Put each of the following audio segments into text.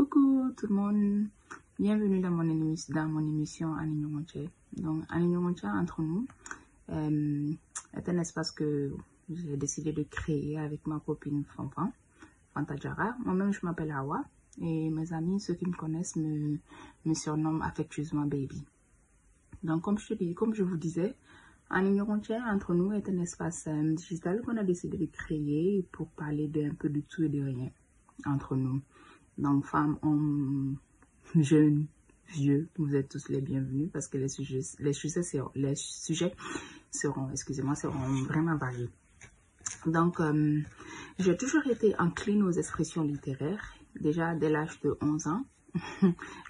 Coucou tout le monde, bienvenue dans mon émission Annie Nyongonche. Donc Annie Nyongonche entre nous est un espace que j'ai décidé de créer avec ma copine Fanta Jara. Moi-même je m'appelle Hawa et mes amis, ceux qui me connaissent, me surnomment affectueusement Baby. Donc comme je vous disais, Annie Nyongonche entre nous est un espace digital qu'on a décidé de créer pour parler d'un peu de tout et de rien entre nous. Donc, femmes, hommes, jeunes, vieux, vous êtes tous les bienvenus parce que les sujets seront vraiment variés. Donc, j'ai toujours été incline aux expressions littéraires. Déjà, dès l'âge de 11 ans,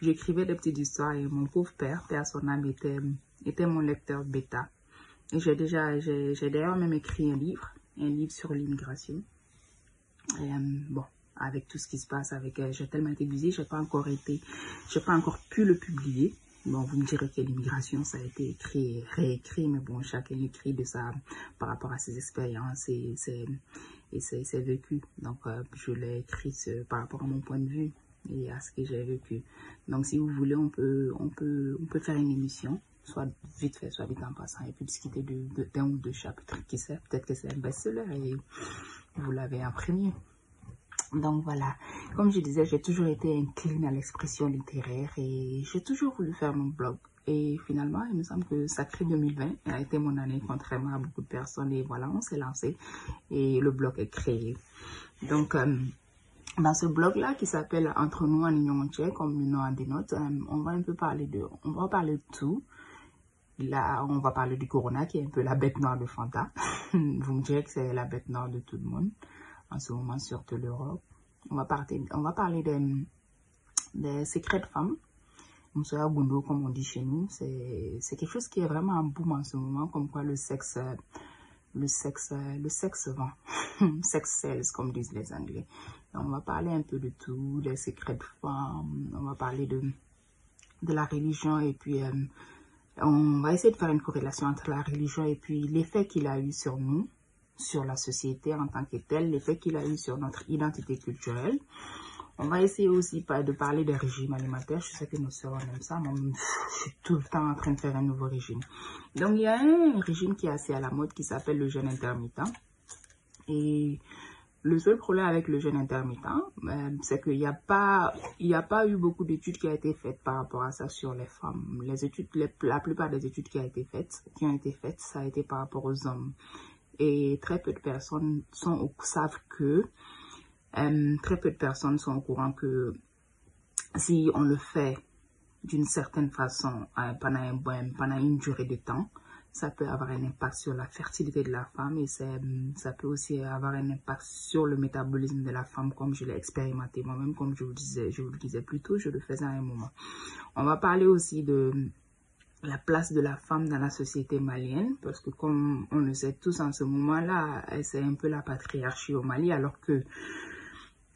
j'écrivais des petites histoires et mon pauvre père son âme, était mon lecteur bêta. Et j'ai d'ailleurs même écrit un livre sur l'immigration. Bon. Avec tout ce qui se passe, j'ai tellement été busy, j'ai pas encore pu le publier. Bon, vous me direz que l'immigration, ça a été écrit et réécrit, mais bon, chacun écrit de ça par rapport à ses expériences et ses vécus. Donc, je l'ai écrit par rapport à mon point de vue et à ce que j'ai vécu. Donc, si vous voulez, on peut faire une émission, soit vite fait, soit vite en passant, et puis discuter d'un ou deux chapitres. Qui sait, peut-être que c'est un best-seller et vous l'avez imprimé. Donc voilà, comme je disais, j'ai toujours été incline à l'expression littéraire et j'ai toujours voulu faire mon blog. Et finalement, il me semble que Sacré 2020 a été mon année, contrairement à beaucoup de personnes. Et voilà, on s'est lancé et le blog est créé. Donc, dans ce blog-là qui s'appelle Entre nous Annie Nyongonche, comme le nom en dénote, on va parler de tout. Là, on va parler du corona qui est un peu la bête noire de Fanta. Vous me direz que c'est la bête noire de tout le monde. En ce moment, surtout l'Europe. On va parler des secrets de femmes. Moussa Gundo, comme on dit chez nous. C'est quelque chose qui est vraiment en boom en ce moment, comme quoi le sexe vend. Sex sells, comme disent les Anglais. Donc, on va parler un peu de tout, des secrets de femmes. On va parler de la religion et puis on va essayer de faire une corrélation entre la religion et puis l'effet qu'il a eu sur nous, sur la société en tant que telle, l'effet qu'il a eu sur notre identité culturelle. On va essayer aussi de parler des régimes alimentaires. Je sais que nos sœurs aiment ça. Moi, je suis tout le temps en train de faire un nouveau régime. Donc, il y a un régime qui est assez à la mode qui s'appelle le jeûne intermittent. Et le seul problème avec le jeûne intermittent, c'est qu'il n'y a pas eu beaucoup d'études qui ont été faites par rapport à ça sur les femmes. La plupart des études qui ont été faites, ça a été par rapport aux hommes. Et très peu de personnes savent que très peu de personnes sont au courant que si on le fait d'une certaine façon pendant une durée de temps, ça peut avoir un impact sur la fertilité de la femme et ça peut aussi avoir un impact sur le métabolisme de la femme, comme je l'ai expérimenté moi-même, comme je vous le disais plus tôt, je le faisais à un moment. On va parler aussi de la place de la femme dans la société malienne, parce que comme on le sait tous en ce moment-là, c'est un peu la patriarchie au Mali, alors que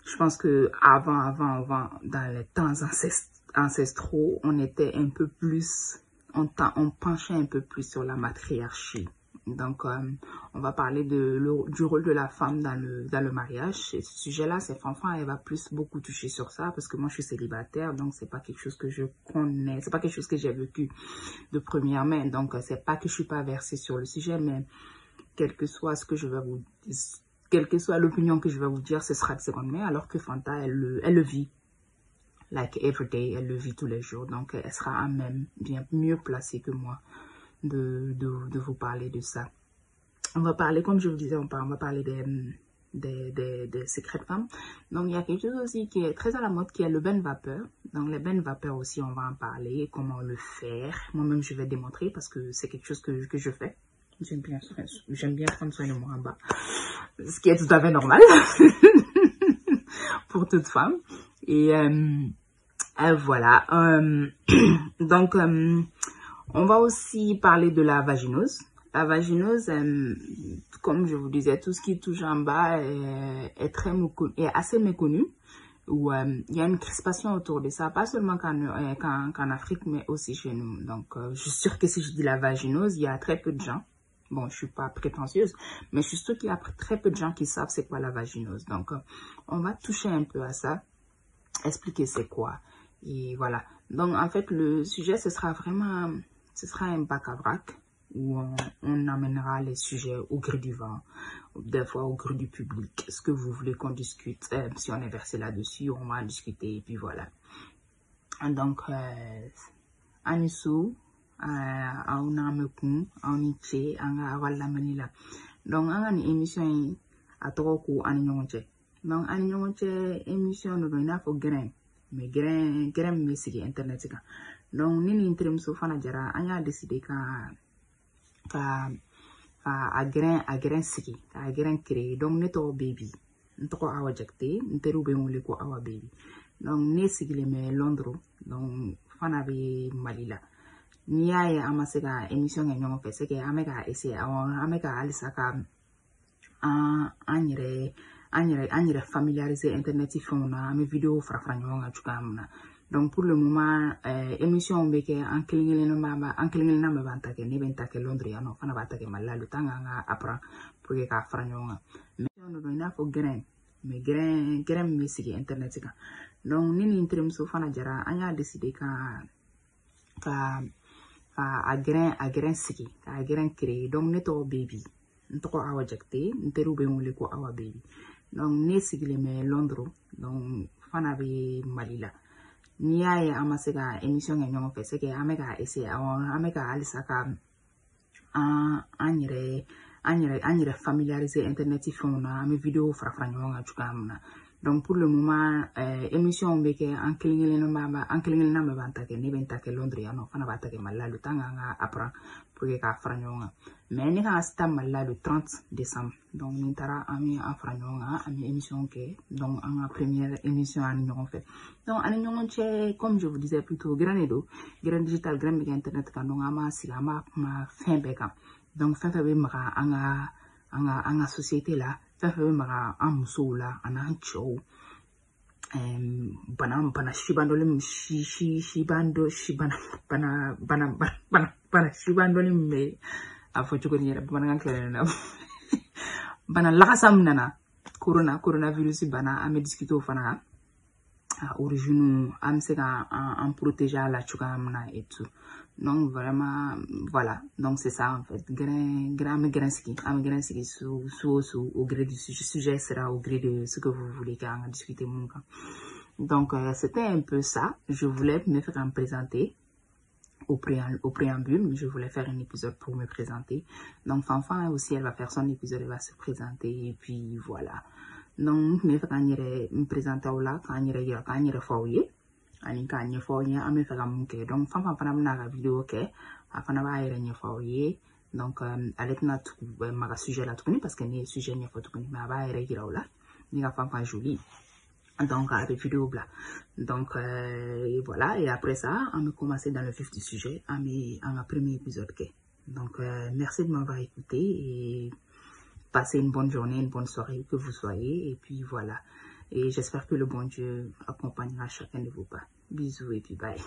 je pense que avant, dans les temps ancestraux, on était un peu plus, on penchait un peu plus sur la matriarchie. Donc, on va parler du rôle de la femme dans le mariage. Et ce sujet-là, c'est Fanfan, elle va beaucoup toucher sur ça parce que moi, je suis célibataire, donc c'est pas quelque chose que je connais, c'est pas quelque chose que j'ai vécu de première main. Donc, c'est pas que je suis pas versée sur le sujet, mais quel que soit ce que je vais vous dire, quelle que soit l'opinion que je vais vous dire, ce sera de seconde main, alors que Fanta, elle le vit. Like every day, elle le vit tous les jours. Donc, elle sera à même, bien mieux placée que moi de vous parler de ça. On va parler, comme je vous disais, on va parler des secrets de femmes. Donc, il y a quelque chose aussi qui est très à la mode, qui est le bain de vapeur. Donc, les bains de vapeur aussi, on va en parler, comment le faire. Moi-même, je vais démontrer parce que c'est quelque chose que je fais. J'aime bien prendre soin de moi en bas. Ce qui est tout à fait normal pour toute femme. Et voilà. Donc, on va aussi parler de la vaginose. La vaginose, comme je vous disais, tout ce qui touche en bas est assez méconnu. Où il y a une crispation autour de ça, pas seulement qu'en Afrique, mais aussi chez nous. Donc, je suis sûre que si je dis la vaginose, il y a très peu de gens. Bon, je suis pas prétentieuse, mais je suis sûre qu'il y a très peu de gens qui savent c'est quoi la vaginose. Donc, on va toucher un peu à ça. expliquer c'est quoi. Et voilà. Donc, en fait, le sujet, ce sera un bac à vrac où on amènera les sujets au gré du vent, des fois au gré du public. Est-ce que vous voulez qu'on discute? Si on est versé là-dessus, on va en discuter et puis voilà. Donc, Anisu, auna mekun, auniche, anga wala manila. Donc, anga ni émission à trop ani nyonche. Donc, ani nyonche émission no ina fo grain. Mais grain me sigi internet ka. Donc, nini interim so fana jara, anya décidé a grain sigi, a grain créé. Donc, neto baby. Ntoko awa jakte, nteru be mule ko awa baby. Donc, ne sigi le me Londres. Donc, fana be malila. Ni y'a ye an ma se ka émission kɛ ɲɔgɔn fɛ c'est que an bɛ ka essayer an bɛ ka halisa ka an yɛrɛ familiariser internet fɛnw na an bɛ vidéo fara ɲɔgɔn kan cogoya min na donc pour le moment émission bɛ kɛ an kelen-kelenna bɛɛ b'an ta kɛ ne bɛ n ta kɛ Londres yan nɔ fana b'a ta kɛ Mali la le temps k'an ka apprendre pour que k'a fara ɲɔgɔn kan mais émission dɔ i n'a fɔ grain mais grain min bɛ sigi internet kan donc ne ni n terimuso fana jara an y'a décider a grain sigi, a grain créé. Donc, neto baby. Ntoko awa jakte, nteru be mule ko awa baby. Donc, ne sigi le me Londres. Donc, fana be malila. Ni y'a ye an ma se ka émission kɛ ɲɔgɔn fɛ c'est que an bɛ ka essayer an bɛ ka halisa ka an yɛrɛ familiariser internet fɛnw na an bɛ vidéo fara ɲɔgɔn kan cogoya min na donc pour le moment émission bɛ kɛ an kelen-kelenna bɛɛ b'an ta kɛ ne bɛ n ta kɛ Londres yan nɔ fana b'a ta kɛ Mali la le temps k'an ka apprendre pour que k'a fara ɲɔgɔn kan mais ne kan ka se ta Mali la le 30 décembre donc ni n taara an bɛ an fara ɲɔgɔn kan an bɛ émission kɛ donc an ka première émission ani ɲɔgɔn fɛ donc ani ɲɔgɔn cɛ comme je vous disais plutôt grain de don grain digital grain bɛ kɛ internet kan donc an b'a sigi an b'a kuma fɛn bɛɛ kan donc fɛn fɛn bɛ maga an ka société la fɛn fɛn bɛ maga an musow la ani an cɛw bana sibandɔlen min bɛ a fɔ cogo ni yɛrɛ bamanankan kilalen na bana lagasa min nana coronavirus bana an bɛ discuter o fana kan a origine an bɛ se ka an protéger a la cogoya min na et tout donc vraiment voilà donc c'est ça en fait grain sigi sous au gré du sujet sera au gré de ce que vous voulez qu'on discuter mon cas donc c'était un peu ça je voulais me faire présenter au préambule je voulais faire un épisode pour me présenter donc Fanfan aussi elle va faire son épisode elle va se présenter et puis voilà donc me faire me présenter là quand yɛrɛ fɔ ye ani k'a ɲɛfɔ aw ye an bɛ fɛ ka mun kɛ donc Fanfan fana bɛna ka vidéo kɛ a fana b'a yɛrɛ ɲɛfɔ aw ye donc ale tɛna tugu maga sujet la tuguni parce que ne ye sujet ɲɛfɔ tuguni mais a b'a yɛrɛ yira aw la ne ka Fanfan joli donc a bɛ vidéo bila donc et voilà et après ça on va commencer dans le vif du sujet an ka premier épisode kɛ donc merci de m'avoir écouté et passez une bonne journée une bonne soirée que vous soyez et puis voilà et j'espère que le bon Dieu accompagnera chacun de vos pas. Bisous et puis bye.